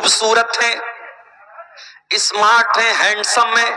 خوبصورت ہیں، اسمارٹ ہیں، ہینڈسم ہیں،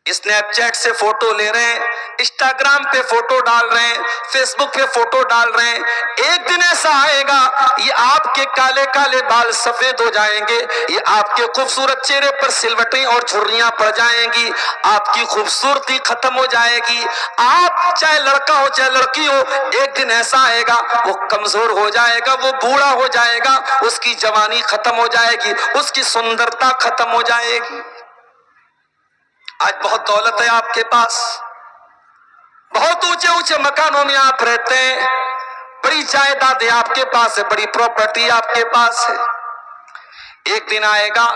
اسنیپ چیٹ سے فوٹو لے رہے ہیں، انسٹاگرام پہ فوٹو ڈال رہے ہیں، فیس بک پہ فوٹو ڈال رہے ہیں، ایک دن ایسا آئے گا یہ آپ کے کالے کالے بال سفید ہو جائیں گے، یہ آپ کے خوبصورت چہرے پر سلوٹیں اور جھریاں پڑ جائیں گی، آپ کی خوبصورتی ختم ہو جائے گی، آپ چاہے لڑکا ہو چاہے لڑکی ہو، ایک دن ایسا آئے گا وہ کمزور ہو جائے گا، وہ بوڑھا ہو جائے گا، اس کی جوانی ختم ہو جائے گی، اس کی سندرتا ختم ہو جائے گی۔ آج بہت دولت ہے آپ کے پاس، بہت اونچے اونچے مکانوں میں آپ رہتے ہیں، بڑی جائیدادیں آپ کے پاس ہے، بڑی پراپرٹی آپ کے پاس ہے، ایک دن آئے گا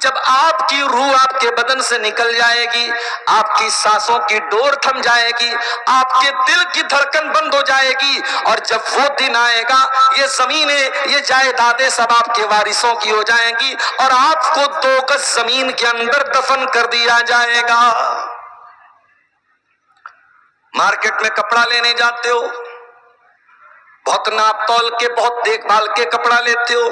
جب آپ کی روح آپ کے بدن سے نکل جائے گی، آپ کی سانسوں کی ڈور تھم جائے گی، آپ کے دل کی دھڑکن بند ہو جائے گی، اور جب وہ دن آئے گا یہ زمینیں یہ جائیدادیں سب آپ کے وارثوں کی ہو جائیں گی، اور آپ کو 2 گز زمین کے اندر دفن کر دیا جائے گا۔ مارکیٹ میں کپڑا لینے جاتے ہو، بہت ناپ تول کے بہت دیکھ بھال کے کپڑا لیتے ہو،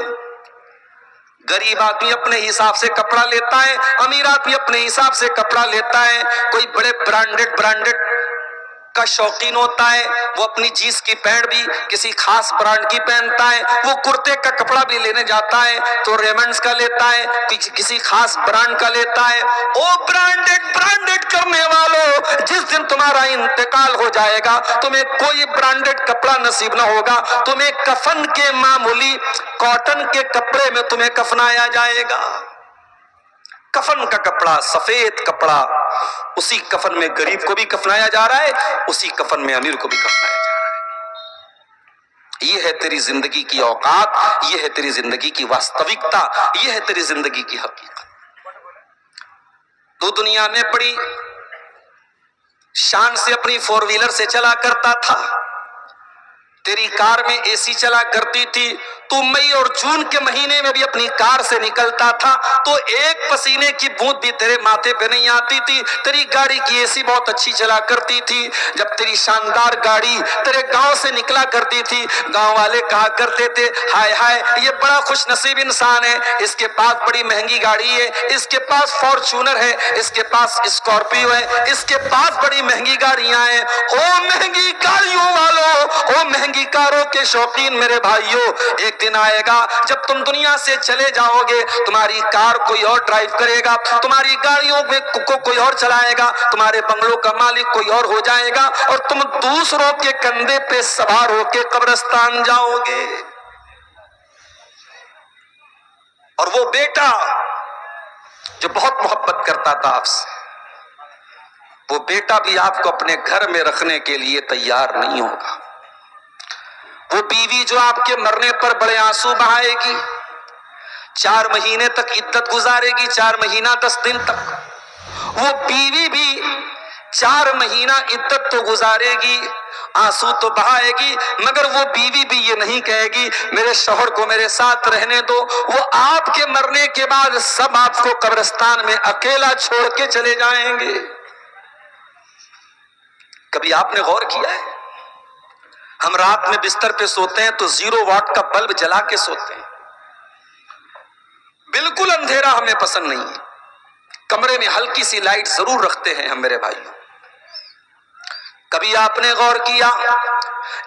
غریب آدمی اپنے حساب سے کپڑا لیتا ہے، امیر آدمی اپنے حساب سے کپڑا لیتا ہے، کوئی بڑے برانڈڈ کا شوقین ہوتا ہے، وہ اپنی جینس کی پینٹ بھی کسی خاص برانڈ کی پہنتا ہے، وہ کرتے کا کپڑا بھی لینے جاتا ہے تو ریمنڈز کا لیتا ہے، کسی خاص برانڈ کا لیتا ہے۔ او برانڈڈ کرنے والوں، جس دن تمہارا انتقال ہو جائے گا تمہیں کوئی برانڈڈ کپڑا نصیب نہ ہوگا، تمہیں کفن کے معمولی کاٹن کے کپڑے میں تمہیں کفنایا جائے گا۔ کفن کا کپڑا، سفید کپڑا، اسی کفن میں غریب کو بھی کفنایا جا رہا ہے، اسی کفن میں امیر کو بھی کفنایا جا رہا ہے۔ یہ ہے تیری زندگی کی اوقات، یہ ہے تیری زندگی کی واستوکتا، یہ ہے تیری زندگی کی حقیقت۔ تو دنیا میں بڑی شان سے اپنی 4 ویلر سے چلا کرتا تھا، تیری کار میں اے سی چلا کرتی تھی، تو مئی اور جون کے مہینے میں بھی اپنی کار سے نکلتا تھا تو ایک پسینے کی بوند بھی تیرے ماتھے پہ نہیں آتی تھی، تیری گاڑی کی اے سی بہت اچھی چلا کرتی تھی، جب تیری شاندار گاڑی تیرے گاؤں سے نکلا کرتی تھی گاؤں والے کہا کرتے تھے ہائے ہائے یہ بڑا خوش نصیب انسان ہے، اس کے پاس بڑی مہنگی گاڑی ہے، اس کے پاس فارچونر ہے، اس کے پاس اسکارپیو ہے، اس کے پاس بڑی مہنگی گاڑیاں ہیں۔ او مہنگی گاڑیوں والوں، او مہنگی کاروں کے شوقین میرے بھائیوں، ایک دن آئے گا جب تم دنیا سے چلے جاؤ گے، تمہاری کار کوئی اور ڈرائیو کرے گا، تمہاری گاڑیوں میں کوئی اور چلائے گا، تمہارے بنگلوں کا مالک کوئی اور ہو جائے گا، اور تم دوسروں کے کندھے پہ سوار ہو کے قبرستان جاؤ گے۔ اور وہ بیٹا جو بہت محبت کرتا تھا آپ سے، وہ بیٹا بھی آپ کو اپنے گھر میں رکھنے کے لیے تیار نہیں ہوگا، وہ بیوی جو آپ کے مرنے پر بڑے آنسو بہائے گی، 4 مہینے تک عدت گزارے گی، 4 مہینہ 10 دن تک، وہ بیوی بھی 4 مہینہ عدت تو گزارے گی، آنسو تو بہائے گی، مگر وہ بیوی بھی یہ نہیں کہے گی میرے شوہر کو میرے ساتھ رہنے دو، وہ آپ کے مرنے کے بعد سب آپ کو قبرستان میں اکیلا چھوڑ کے چلے جائیں گے۔ کبھی آپ نے غور کیا ہے ہم رات میں بستر پہ سوتے ہیں تو 0 واٹ کا بلب جلا کے سوتے ہیں، بالکل اندھیرا ہمیں پسند نہیں ہے، کمرے میں ہلکی سی لائٹ ضرور رکھتے ہیں ہم میرے بھائیوں۔ کبھی آپ نے غور کیا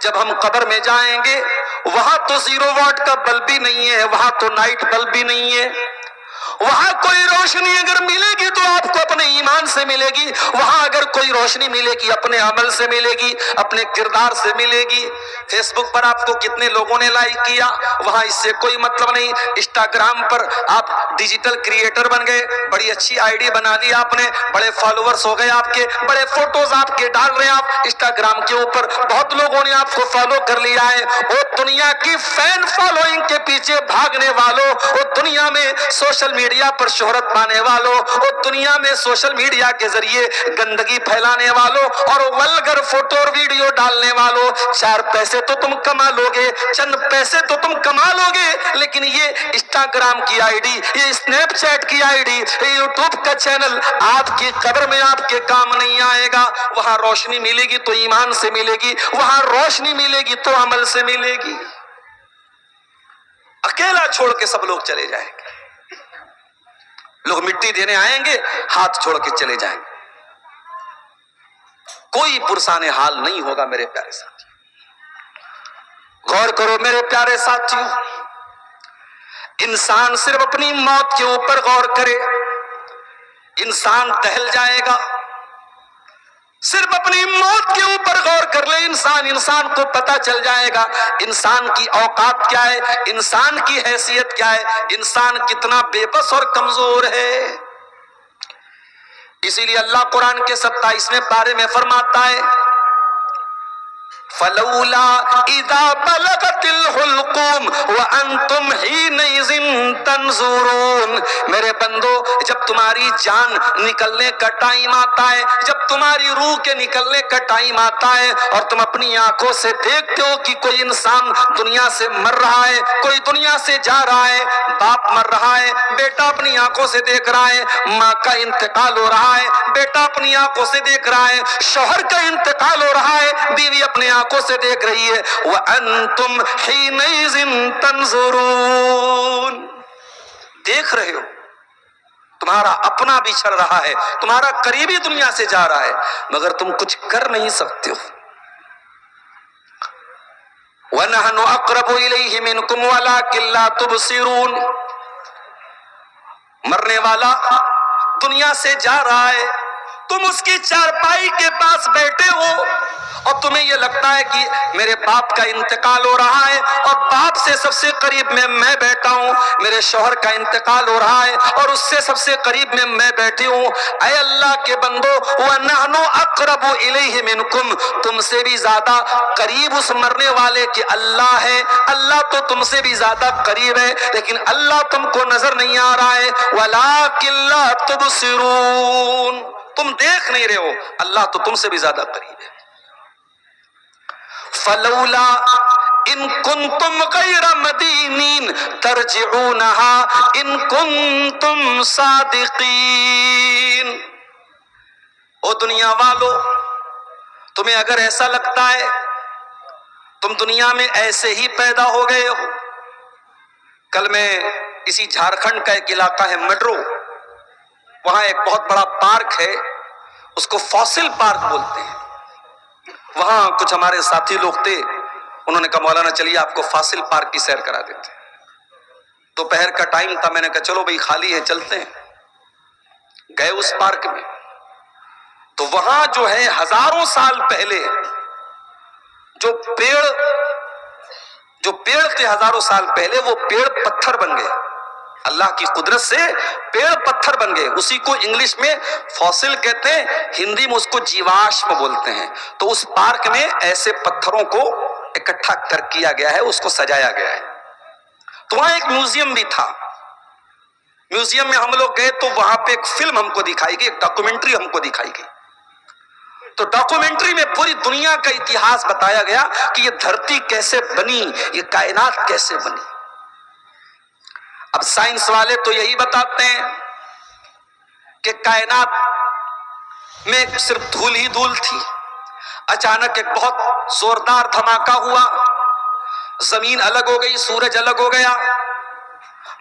جب ہم قبر میں جائیں گے وہاں تو 0 واٹ کا بلب بھی نہیں ہے، وہاں تو نائٹ بلب بھی نہیں ہے، وہاں کوئی روشنی اگر ملے گی تو آپ کو اپنے ایمان سے ملے گی، وہاں اگر کوئی روشنی ملے گی اپنے عمل سے ملے گی، اپنے کردار سے ملے گی۔ فیس بک پر آپ کو کتنے لوگوں نے لائک کیا وہاں اس سے کوئی مطلب نہیں، انسٹاگرام پر آپ ڈیجیٹل کریئٹر بن گئے، بڑی اچھی آئی ڈی بنا لی آپ نے، بڑے فالوورز ہو گئے آپ کے، بڑے فوٹوز آپ کے ڈال رہے ہیں آپ انسٹاگرام کے اوپر، بہت لوگوں نے آپ کو فالو کر لیا ہے۔ وہ دنیا کی فین فالوئنگ کے پیچھے بھاگنے والوں، وہ دنیا میں سوشل میڈیا پر شہرت پانے والوں، وہ دنیا میں سوشل میڈیا کے ذریعے گندگی پھیلانے والوں اور ولگر فوٹو اور ویڈیو ڈالنے والوں، 4 پیسے تو تم کما لو گے، چند پیسے تو تم کما لو گے، لیکن یہ انسٹاگرام کی آئی ڈی، یہ اسنیپ چیٹ کی آئی ڈی، یہ یوٹیوب کا چینل آپ کی قبر میں آپ کے کام نہیں آئے گا۔ وہاں روشنی ملے گی تو ایمان سے ملے گی، وہاں روشنی ملے گی تو عمل سے ملے گی۔ اکیلا چھوڑ کے سب لوگ چلے جائیں گے. لوگ مٹی دینے آئیں گے, ہاتھ چھوڑ کے چلے جائیں گے. کوئی پرسان حال نہیں ہوگا میرے پیارے ساتھی. غور کرو میرے پیارے ساتھیوں, انسان صرف اپنی موت کے اوپر غور کرے, انسان ٹہل جائے گا. صرف اپنی موت کے اوپر غور کر لے انسان کو پتا چل جائے گا انسان کی اوقات کیا ہے, انسان کی حیثیت کیا ہے, انسان کتنا بے بس اور کمزور ہے. اسی لیے اللہ قرآن کے 27ویں پارے میں فرماتا ہے فلولا اذا بلغت الحلقوم وانتم حينئذ تنظرون. میرے بندو, جب تمہاری جان نکلنے کا ٹائم آتا ہے, جب تمہاری روح کے نکلنے کا ٹائم آتا ہے اور تم اپنی آنکھوں سے دیکھتے ہو کہ کوئی انسان دنیا سے مر رہا ہے, کوئی دنیا سے جا رہا ہے, باپ مر رہا ہے, بیٹا اپنی آنکھوں سے دیکھ رہا ہے, ماں کا انتقال ہو رہا ہے, بیٹا اپنی آنکھوں سے دیکھ رہا ہے, شوہر کا انتقال ہو رہا ہے, بیوی اپنے آنکھوں سے دیکھ رہی ہے, وَأَنْتُمْ حِينَئِذٍ تَنْظُرُونَ. دیکھ رہے ہو, تمہارا اپنا بھی چل رہا ہے, تمہارا قریبی دنیا سے جا رہا ہے, مگر تم کچھ کر نہیں سکتے ہو. وَنَحْنُ أَقْرَبُ إِلَيْهِ مِنْكُمْ وَلَكِنْ لَا تُبْصِرُونَ. مرنے والا دنیا سے جا رہا ہے, تم اس کی چارپائی کے پاس بیٹھے ہو اور تمہیں یہ لگتا ہے کہ میرے باپ کا انتقال ہو رہا ہے اور باپ سے سب سے قریب میں بیٹھا ہوں, میرے شوہر کا انتقال ہو رہا ہے اور اس سے سب سے قریب میں بیٹھی ہوں. اے اللہ کے بندو, وَنَحْنُ أَقْرَبُ إِلَيْهِ مِنْكُمْ, تم سے بھی زیادہ قریب اس مرنے والے کے اللہ ہے. اللہ تو تم سے بھی زیادہ قریب ہے, لیکن اللہ تم کو نظر نہیں آ رہا ہے. وَلَكِنْ لَا تُبْصِرُونَ, تم دیکھ نہیں رہے ہو, اللہ تو تم سے بھی زیادہ قریب ہے. فلولا ان کنتم غیر مدینین ترجعونها ان کنتم صادقین. او دنیا والو, تمہیں اگر ایسا لگتا ہے تم دنیا میں ایسے ہی پیدا ہو گئے ہو. کل میں اسی جھارکھنڈ کا ایک علاقہ ہے مڈرو, وہاں ایک بہت بڑا پارک ہے, اس کو فاسل پارک بولتے ہیں. وہاں کچھ ہمارے ساتھی لوگ تھے, انہوں نے کہا مولانا چلیے آپ کو فاسل پارک کی سیر کرا دیتے ہیں. دوپہر کا ٹائم تھا, میں نے کہا چلو بھائی خالی ہے چلتے ہیں. گئے اس پارک میں, تو وہاں جو ہے ہزاروں سال پہلے جو پیڑ تھے, ہزاروں سال پہلے وہ پیڑ پتھر بن گئے. اللہ کی قدرت سے پیڑ پتھر بن گئے. اسی کو انگلش میں فاسل کہتے ہیں, ہندی میں اس کو جیواشم بولتے ہیں. تو اس پارک میں ایسے پتھروں کو اکٹھا کیا گیا ہے, اس کو سجایا گیا ہے. تو وہاں ایک میوزیم بھی تھا. میوزیم میں ہم لوگ گئے تو وہاں پہ ایک فلم ہم کو دکھائی گئی, ایک ڈاکومنٹری ہم کو دکھائی گئی. تو ڈاکومنٹری میں پوری دنیا کا اتہاس بتایا گیا کہ یہ دھرتی کیسے بنی, یہ کائنات کیسے بنی. اب سائنس والے تو یہی بتاتے ہیں کہ کائنات میں صرف دھول ہی دھول تھی, اچانک ایک بہت زوردار دھماکہ ہوا, زمین الگ ہو گئی, سورج الگ ہو گیا,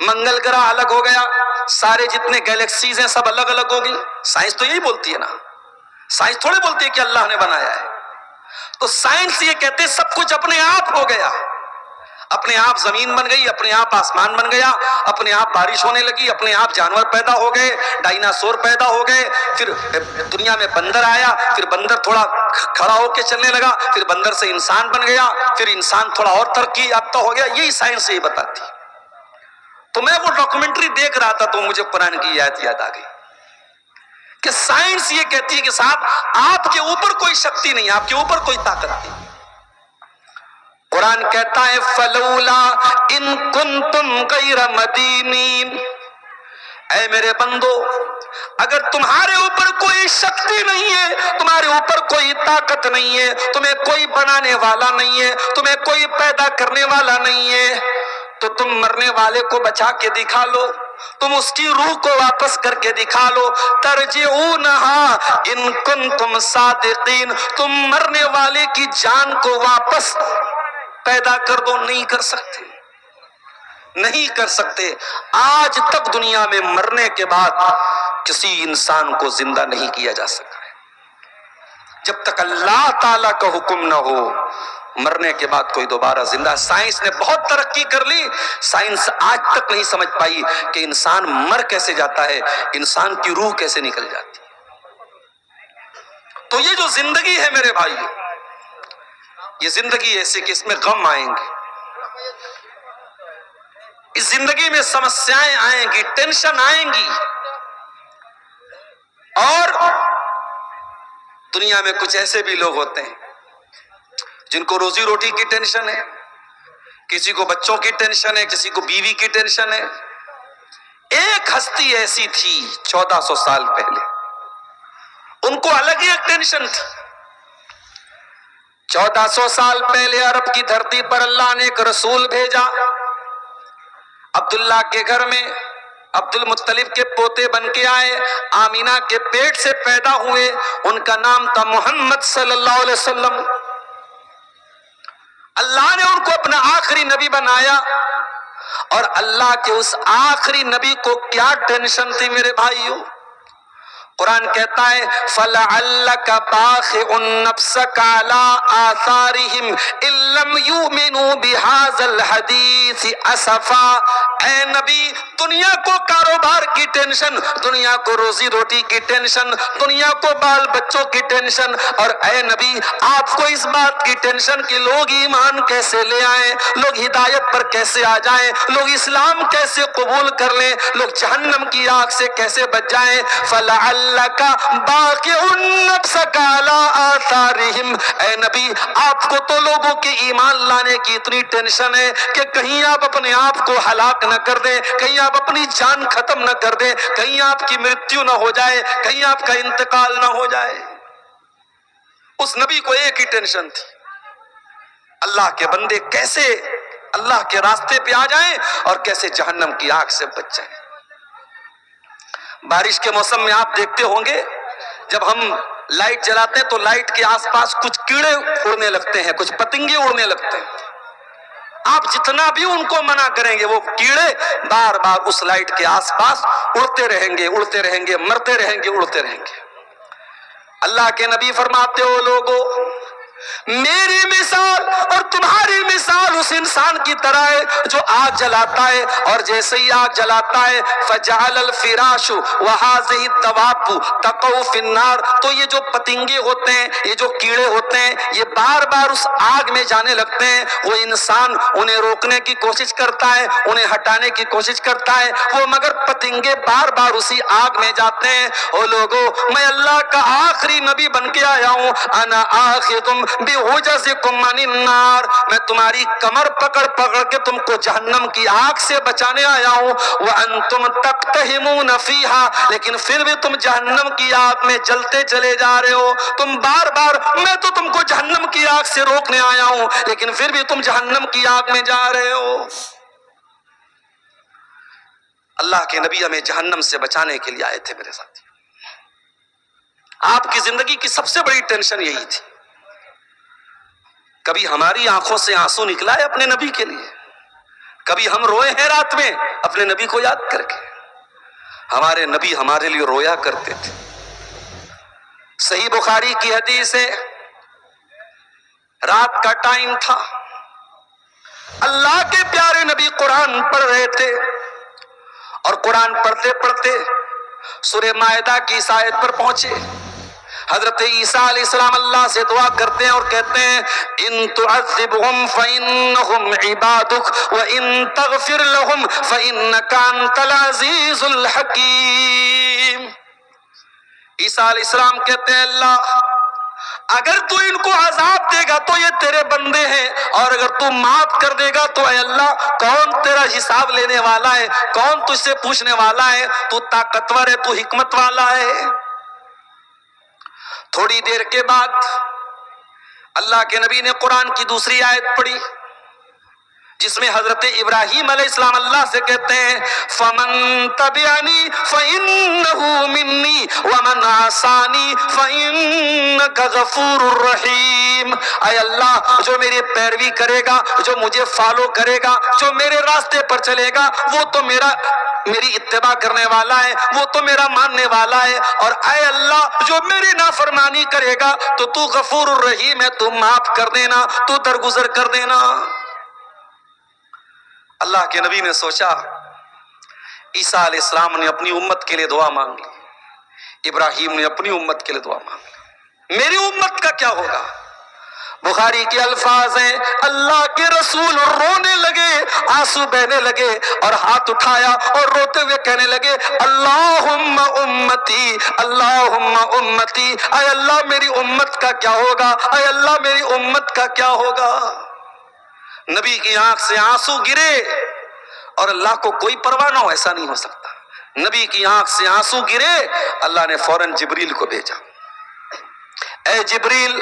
منگل گرہ الگ ہو گیا, سارے جتنے گیلیکسیز ہیں سب الگ الگ ہو گئی. سائنس تو یہی بولتی ہے نا, سائنس تھوڑے بولتی ہے کہ اللہ نے بنایا ہے. تو سائنس یہ کہتے ہیں سب کچھ اپنے آپ ہو گیا, اپنے آپ زمین بن گئی, اپنے آپ آسمان بن گیا, اپنے آپ بارش ہونے لگی, اپنے آپ جانور پیدا ہو گئے, ڈائناسور پیدا ہو گئے, پھر دنیا میں بندر آیا, پھر بندر تھوڑا کھڑا ہو کے چلنے لگا, پھر بندر سے انسان بن گیا, پھر انسان تھوڑا اور ترقی یافتہ ہو گیا. یہی سائنس یہی بتاتی. تو میں وہ ڈاکومنٹری دیکھ رہا تھا تو مجھے قرآن کی آیت یاد آ گئی کہ سائنس یہ کہتی ہے کہ صاحب آپ کے اوپر کوئی شکتی نہیں, آپ کے اوپر کوئی طاقت نہیں. قرآن کہتا ہے فلولا ان کنتم غیر مدینین, اے میرے بندو اگر تمہارے اوپر کوئی شکتی نہیں ہے, تمہارے اوپر کوئی طاقت نہیں ہے, تمہیں کوئی بنانے والا نہیں ہے, تمہیں کوئی پیدا کرنے والا نہیں ہے, تو تم مرنے والے کو بچا کے دکھا لو, تم اس کی روح کو واپس کر کے دکھا لو. ترجعونہا ان کنتم صادقین, تم مرنے والے کی جان کو واپس پیدا کر دو, نہیں کر سکتے. نہیں کر سکتے. آج تک دنیا میں مرنے کے بعد کسی انسان کو زندہ نہیں کیا جا سکا ہے. جب تک اللہ تعالیٰ کا حکم نہ ہو مرنے کے بعد کوئی دوبارہ زندہ. سائنس نے بہت ترقی کر لی, سائنس آج تک نہیں سمجھ پائی کہ انسان مر کیسے جاتا ہے, انسان کی روح کیسے نکل جاتی ہے. تو یہ جو زندگی ہے میرے بھائی, یہ زندگی ایسے کہ اس میں غم آئیں گے, اس زندگی میں سمسیائیں آئیں گی, ٹینشن آئیں گی. اور دنیا میں کچھ ایسے بھی لوگ ہوتے ہیں جن کو روزی روٹی کی ٹینشن ہے, کسی کو بچوں کی ٹینشن ہے, کسی کو بیوی کی ٹینشن ہے. ایک ہستی ایسی تھی 1400 سال پہلے, ان کو الگ ہی ایک ٹینشن تھی. 1400 سال پہلے عرب کی دھرتی پر اللہ نے ایک رسول بھیجا. عبداللہ کے گھر میں عبد المطلب کے پوتے بن کے آئے, آمینہ کے پیٹ سے پیدا ہوئے, ان کا نام تھا محمد صلی اللہ علیہ وسلم. اللہ نے ان کو اپنا آخری نبی بنایا, اور اللہ کے اس آخری نبی کو کیا ٹینشن تھی میرے بھائیوں. قرآن کہتا ہے فَلَعَلَّكَ بَاخِعٌ نَفْسَكَ عَلَىٰ آثَارِهِمْ إِن لَّمْ يُؤْمِنُوا بِهَٰذَا الْحَدِيثِ أَسَفًا. اے نبی, دنیا کو کاروبار کی ٹینشن, دنیا کو روزی روٹی کی ٹینشن, دنیا کو بال بچوں کی ٹینشن, اور اے نبی آپ کو اس بات کی ٹینشن کہ لوگ ایمان کیسے لے آئیں, لوگ ہدایت پر کیسے آ جائیں, لوگ اسلام کیسے قبول کر لیں, لوگ جہنم کی آگ سے کیسے بچ جائیں. فَلَعَلَّكَ بَاخِعٌ نَفْسَكَ عَلَىٰ آثَارِهِمْ. اے نبی آپ کو تو لوگوں کے ایمان لانے کی اتنی ٹینشن ہے کہ کہیں آپ اپنے آپ کو ہلاک نہ کر دیں, کہیں آپ اپنی جان ختم نہ کر دیں, کہیں آپ کی مرتیو نہ ہو جائے, کہیں آپ کا انتقال نہ ہو جائے. اس نبی کو ایک ہی ٹینشن تھی, اللہ کے بندے کیسے اللہ کے راستے پہ آ جائیں اور کیسے جہنم کی آگ سے بچ جائیں. بارش کے موسم میں آپ دیکھتے ہوں گے جب ہم لائٹ جلاتے ہیں تو لائٹ کے آس پاس کچھ کیڑے اڑنے لگتے ہیں, کچھ پتنگے اڑنے لگتے ہیں. آپ جتنا بھی ان کو منع کریں گے وہ کیڑے بار بار اس لائٹ کے آس پاس اڑتے رہیں گے, اڑتے رہیں گے, مرتے رہیں گے, اڑتے رہیں گے. اللہ کے نبی فرماتے ہو لوگو میری مثال اور تمہاری مثال اس انسان کی طرح ہے جو آگ جلاتا ہے, اور جیسے ہی آگ جلاتا ہے فَجَعَلَ الْفِرَاشُ وَهَٰذِهِ الدَّوَابُ تَقَعُ فِي النَّارِ. تو یہ جو پتنگے ہوتے ہیں, یہ جو کیڑے ہوتے ہیں, یہ بار بار اس آگ میں جانے لگتے ہیں. وہ انسان انہیں روکنے کی کوشش کرتا ہے, انہیں ہٹانے کی کوشش کرتا ہے, وہ مگر پتنگے بار بار اسی آگ میں جاتے ہیں. او لوگو میں اللہ کا آخری نبی بن کے آیا ہوں, انا آخذ بِحُجَزِكُم عَنِ النَّارِ. میں تمہاری کمر پکڑ پکڑ کے تم کو جہنم کی آگ سے بچانے آیا ہوں. وَأَنْتُمْ تَقْتَحِمُونَ فِيهَا. لیکن پھر بھی تم جہنم کی آگ میں جلتے چلے جا رہے ہو. تم بار بار, میں تو تم کو جہنم کی آگ سے روکنے آیا ہوں, لیکن پھر بھی تم جہنم کی آگ میں جا رہے ہو. اللہ کے نبی ہمیں جہنم سے بچانے کے لیے آئے تھے میرے ساتھی. آپ کی زندگی کی سب سے بڑی ٹینشن یہی تھی. کبھی ہماری آنکھوں سے آنسو نکلا ہے اپنے نبی کے لیے, کبھی ہم روئے ہیں رات میں اپنے نبی کو یاد کر کے. ہمارے نبی ہمارے لیے رویا کرتے تھے. صحیح بخاری کی حدیث ہے, رات کا ٹائم تھا, اللہ کے پیارے نبی قرآن پڑھ رہے تھے, اور قرآن پڑھتے پڑھتے سورہ مائدہ کی اس آیت پر پہنچے. حضرت عیسیٰ علیہ السلام اللہ سے دعا کرتے ہیں اور کہتے ہیں ان تعذبهم فإنهم عبادك وإن تغفر لهم فإنك أنت العزيز الحكيم. عیسیٰ علیہ السلام کہتے ہیں اللہ اگر تو ان کو عذاب دے گا تو یہ تیرے بندے ہیں, اور اگر تو معاف کر دے گا تو اے اللہ کون تیرا حساب لینے والا ہے, کون تجھ سے پوچھنے والا ہے, تو طاقتور ہے, تو حکمت والا ہے. تھوڑی دیر کے بعد اللہ کے نبی نے قرآن کی دوسری آیت پڑھی. جس میں حضرت ابراہیم علیہ السلام اللہ سے کہتے ہیں فمن تبعنی فإنہ منی ومن عصانی فإنک غفور الرحیم. اے اللہ جو میری پیروی کرے گا، جو مجھے فالو کرے گا، جو میرے راستے پر چلے گا، وہ تو میری اتباع کرنے والا ہے، وہ تو میرا ماننے والا ہے. اور اے اللہ جو میری نافرمانی کرے گا تو غفور الرحیم ہے، تو معاف کر دینا، تو درگزر کر دینا. اللہ کے نبی نے سوچا عیسیٰ علیہ السلام نے اپنی امت کے لیے دعا مانگ لی، ابراہیم نے اپنی امت کے لیے دعا مانگ لی، میری امت کا کیا ہوگا؟ بخاری کے الفاظ ہیں اللہ کے رسول رونے لگے، آنسو بہنے لگے اور ہاتھ اٹھایا اور روتے ہوئے کہنے لگے اللہم امتی اللہم امتی، اے اللہ میری امت کا کیا ہوگا، اے اللہ میری امت کا کیا ہوگا. نبی کی آنکھ سے آنسو گرے اور اللہ کو کوئی پرواہ نہ ہو، ایسا نہیں ہو سکتا. نبی کی آنکھ سے آنسو گرے، اللہ نے فوراً جبریل کو بھیجا. اے جبریل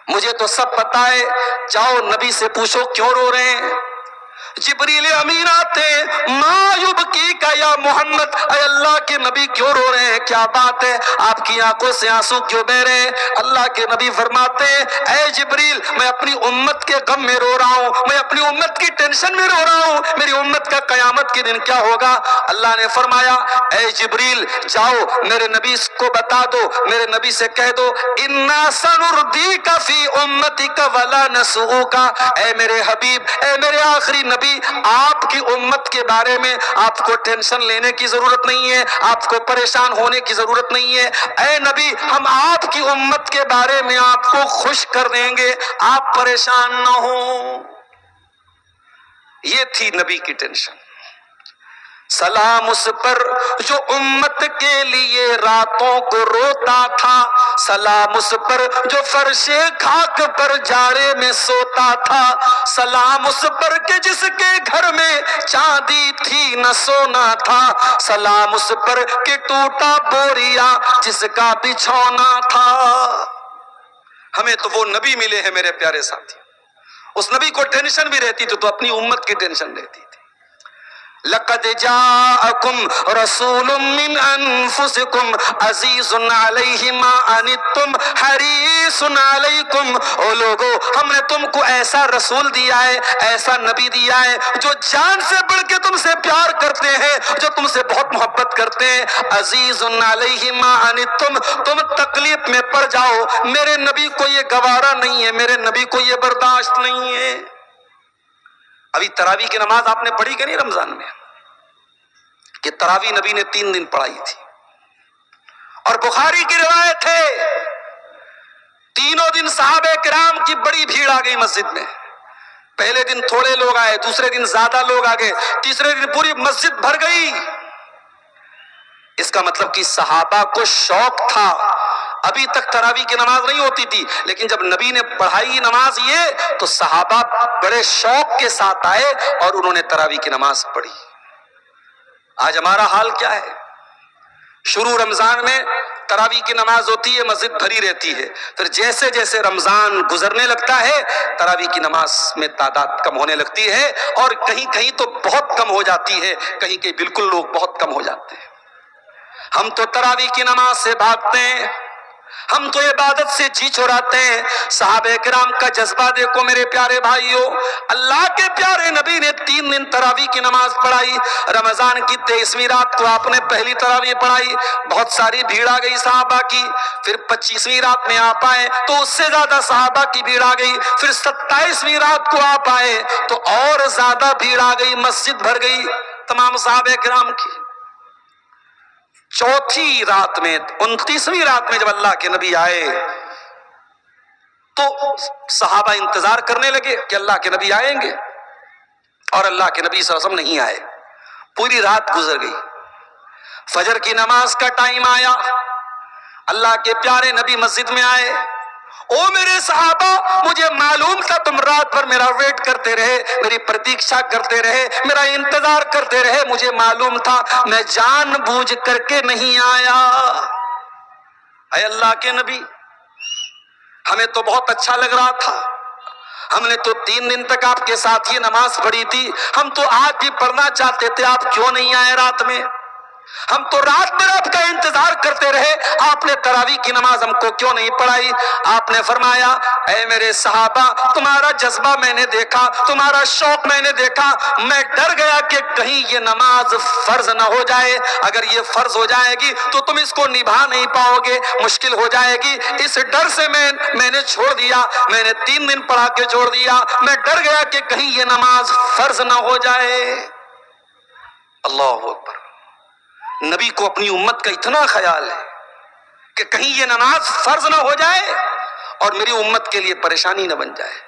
مجھے تو سب پتا ہے، جاؤ نبی سے پوچھو کیوں رو رہے ہیں. جبریل امین آتے ما یبکیک یا محمد، اے اللہ کے نبی کیوں رو رہے ہیں، کیا بات ہے، آپ کی آنکھوں سے آنسو کیوں بہ رہے ہیں؟ اللہ کے نبی فرماتے ہیں اے جبریل میں اپنی امت کے غم میں رو رہا ہوں، میں اپنی امت کی ٹینشن میں رو رہا ہوں، میری امت کا قیامت کے دن کیا ہوگا. اللہ نے فرمایا اے جبریل جاؤ میرے نبی کو بتا دو، میرے نبی سے کہہ دو انا سنردیک فی امتک ولا نسؤک، اے میرے حبیب اے میرے آخری نبی آپ کی امت کے بارے میں آپ کو ٹینشن لینے کی ضرورت نہیں ہے، آپ کو پریشان ہونے کی ضرورت نہیں ہے. اے نبی ہم آپ کی امت کے بارے میں آپ کو خوش کر دیں گے، آپ پریشان نہ ہوں. یہ تھی نبی کی ٹینشن. سلام اس پر جو امت کے لیے راتوں کو روتا تھا، سلام اس پر جو فرش خاک پر جارے میں سوتا تھا، سلام اس پر کہ جس کے گھر میں چاندی تھی نہ سونا تھا، سلام اس پر کہ ٹوٹا بوریا جس کا بچھونا تھا. ہمیں تو وہ نبی ملے ہیں میرے پیارے ساتھی، اس نبی کو ٹینشن بھی رہتی تھی تو اپنی امت کی ٹینشن رہتی تھی. لقد جاءکم رسول من انفسکم عزیز علیہ ما عنتم حریص علیکم. او لوگو ہم نے تم کو ایسا رسول دیا ہے، ایسا نبی دیا ہے جو جان سے بڑھ کے تم سے پیار کرتے ہیں، جو تم سے بہت محبت کرتے ہیں. عزیز علیہ ما عنتم، تم تکلیف میں پڑ جاؤ میرے نبی کو یہ گوارا نہیں ہے، میرے نبی کو یہ برداشت نہیں ہے. ابھی تراویح کی نماز آپ نے پڑھی کہ نہیں رمضان میں؟ کہ تراویح نبی نے 3 دن پڑھائی تھی اور بخاری کی روایت ہے تینوں دن صحابہ کرام کی بڑی بھیڑ آ گئی مسجد میں. پہلے دن تھوڑے لوگ آئے، دوسرے دن زیادہ لوگ آ گئے، تیسرے دن پوری مسجد بھر گئی. اس کا مطلب کہ صحابہ کو شوق تھا. ابھی تک تراویح کی نماز نہیں ہوتی تھی، لیکن جب نبی نے پڑھائی نماز یہ تو صحابہ بڑے شوق کے ساتھ آئے اور انہوں نے تراویح کی نماز پڑھی. آج ہمارا حال کیا ہے؟ شروع رمضان میں تراویح کی نماز ہوتی ہے، مسجد بھری رہتی ہے، پھر جیسے جیسے رمضان گزرنے لگتا ہے تراویح کی نماز میں تعداد کم ہونے لگتی ہے اور کہیں کہیں تو بہت کم ہو جاتی ہے، کہیں کہیں بالکل لوگ بہت کم ہو جاتے ہیں. ہم تو تراویح کی نماز سے بھاگتے ہیں، ہم تو عبادت سے جی چراتے ہیں. صحابہ کرام کا جذبہ دیکھو میرے پیارے بھائیوں. اللہ کے پیارے نبی نے 3 دن تراویح کی نماز پڑھائی. رمضان کی 23ویں رات کو آپ نے پہلی تراویح پڑھائی، بہت ساری بھیڑ آ گئی صحابہ کی. پھر 25ویں رات میں آپ آئے تو اس سے زیادہ صحابہ کی بھیڑ آ گئی. پھر 27ویں رات کو آپ آئے تو اور زیادہ بھیڑ آ گئی، مسجد بھر گئی تمام صحابہ کرام کی. چوتھی رات میں 29ویں رات میں جب اللہ کے نبی آئے تو صحابہ انتظار کرنے لگے کہ اللہ کے نبی آئیں گے، اور اللہ کے نبی صلی اللہ علیہ وسلم نہیں آئے. پوری رات گزر گئی، فجر کی نماز کا ٹائم آیا، اللہ کے پیارے نبی مسجد میں آئے. او میرے صحابہ مجھے معلوم تھا تم رات بھر میرا ویٹ کرتے رہے، میری پرتیکشا کرتے رہے، میرا انتظار کرتے رہے، مجھے معلوم تھا، میں جان بوجھ کر کے نہیں آیا. اے اللہ کے نبی ہمیں تو بہت اچھا لگ رہا تھا، ہم نے تو 3 دن تک آپ کے ساتھ یہ نماز پڑھی تھی، ہم تو آج بھی پڑھنا چاہتے تھے، آپ کیوں نہیں آئے رات میں؟ ہم تو رات میں آپ کا انتظار کرتے رہے، آپ نے تراویح کی نماز ہم کو کیوں نہیں پڑھائی؟ آپ نے فرمایا اے میرے صحابہ، تمہارا جذبہ میں نے دیکھا، تمہارا شوق میں نے دیکھا، میں ڈر گیا کہ کہیں یہ نماز فرض نہ ہو جائے، اگر یہ فرض ہو جائے گی تو تم اس کو نبھا نہیں پاؤ گے، مشکل ہو جائے گی، اس ڈر سے میں نے چھوڑ دیا، میں نے 3 دن پڑھا کے چھوڑ دیا، میں ڈر گیا کہ کہیں یہ نماز فرض نہ ہو جائے۔ اللہ اکبر! نبی کو اپنی امت کا اتنا خیال ہے کہ کہیں یہ نماز فرض نہ ہو جائے اور میری امت کے لیے پریشانی نہ بن جائے۔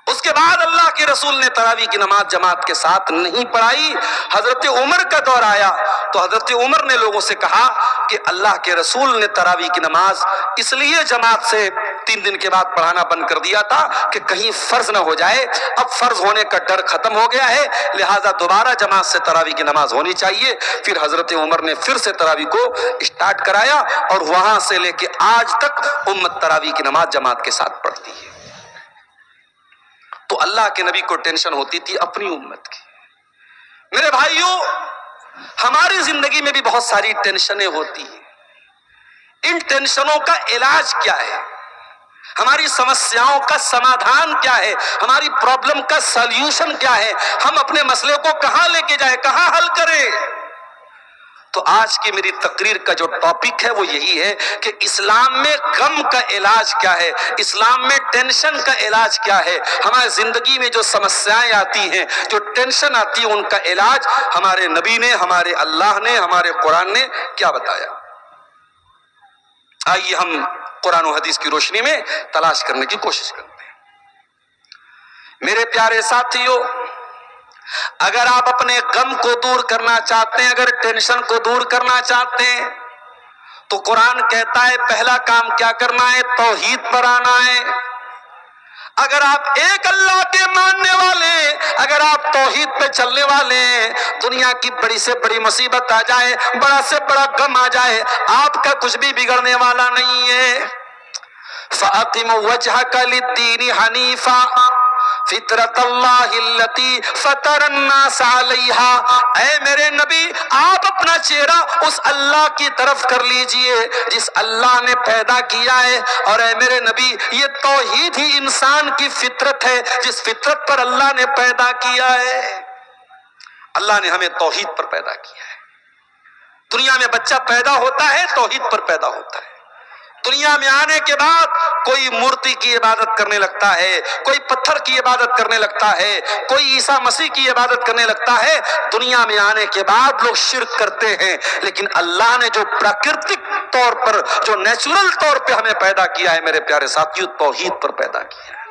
اس کے بعد اللہ کے رسول نے تراویح کی نماز جماعت کے ساتھ نہیں پڑھائی۔ حضرت عمر کا دور آیا تو حضرت عمر نے لوگوں سے کہا کہ اللہ کے رسول نے تراویح کی نماز اس لیے جماعت سے 3 دن کے بعد پڑھانا بند کر دیا تھا کہ کہیں فرض نہ ہو جائے، اب فرض ہونے کا ڈر ختم ہو گیا ہے، لہٰذا دوبارہ جماعت سے تراویح کی نماز ہونی چاہیے۔ پھر حضرت عمر نے پھر سے تراویح کو اسٹارٹ کرایا اور وہاں سے لے کے آج تک امت تراویح کی نماز جماعت کے ساتھ پڑھتی ہے۔ تو اللہ کے نبی کو ٹینشن ہوتی تھی اپنی امت کی۔ میرے بھائیوں، ہماری زندگی میں بھی بہت ساری ٹینشنیں ہوتی ہیں، ان ٹینشنوں کا علاج کیا ہے؟ ہماری سمسیاؤں کا سمادھان کیا ہے؟ ہماری پرابلم کا سلیوشن کیا ہے؟ ہم اپنے مسئلے کو کہاں لے کے جائیں، کہاں حل کریں؟ تو آج کی میری تقریر کا جو ٹاپک ہے وہ یہی ہے کہ اسلام میں غم کا علاج کیا ہے، اسلام میں ٹینشن کا علاج کیا ہے، ہماری زندگی میں جو سمسیاں آتی ہیں، جو ٹینشن آتی ہے، ان کا علاج ہمارے نبی نے، ہمارے اللہ نے، ہمارے قرآن نے کیا بتایا۔ آئیے ہم قرآن و حدیث کی روشنی میں تلاش کرنے کی کوشش کرتے ہیں۔ میرے پیارے ساتھیوں، اگر آپ اپنے غم کو دور کرنا چاہتے ہیں، اگر ٹینشن کو دور کرنا چاہتے ہیں، تو قرآن کہتا ہے پہلا کام کیا کرنا ہے؟ توحید پر آنا ہے۔ اگر آپ ایک اللہ کے ماننے والے، اگر آپ توحید پہ چلنے والے ہیں، دنیا کی بڑی سے بڑی مصیبت آ جائے، بڑا سے بڑا غم آ جائے، آپ کا کچھ بھی بگڑنے والا نہیں ہے۔ فَأَقِمْ وَجْهَكَ لِلدِّينِ حَنِيفًا فطرت اللہ التی فطر الناس علیہا۔ اے میرے نبی، آپ اپنا چہرہ اس اللہ کی طرف کر لیجئے جس اللہ نے پیدا کیا ہے، اور اے میرے نبی، یہ توحید ہی انسان کی فطرت ہے جس فطرت پر اللہ نے پیدا کیا ہے۔ اللہ نے ہمیں توحید پر پیدا کیا ہے۔ دنیا میں بچہ پیدا ہوتا ہے توحید پر پیدا ہوتا ہے۔ دنیا میں آنے کے بعد کوئی مورتی کی عبادت کرنے لگتا ہے، کوئی پتھر کی عبادت کرنے لگتا ہے، کوئی عیسیٰ مسیح کی عبادت کرنے لگتا ہے۔ دنیا میں آنے کے بعد لوگ شرک کرتے ہیں، لیکن اللہ نے جو پراکرتک طور پر، جو نیچرل طور پہ ہمیں پیدا کیا ہے، میرے پیارے ساتھیوں، توحید پر پیدا کیا ہے۔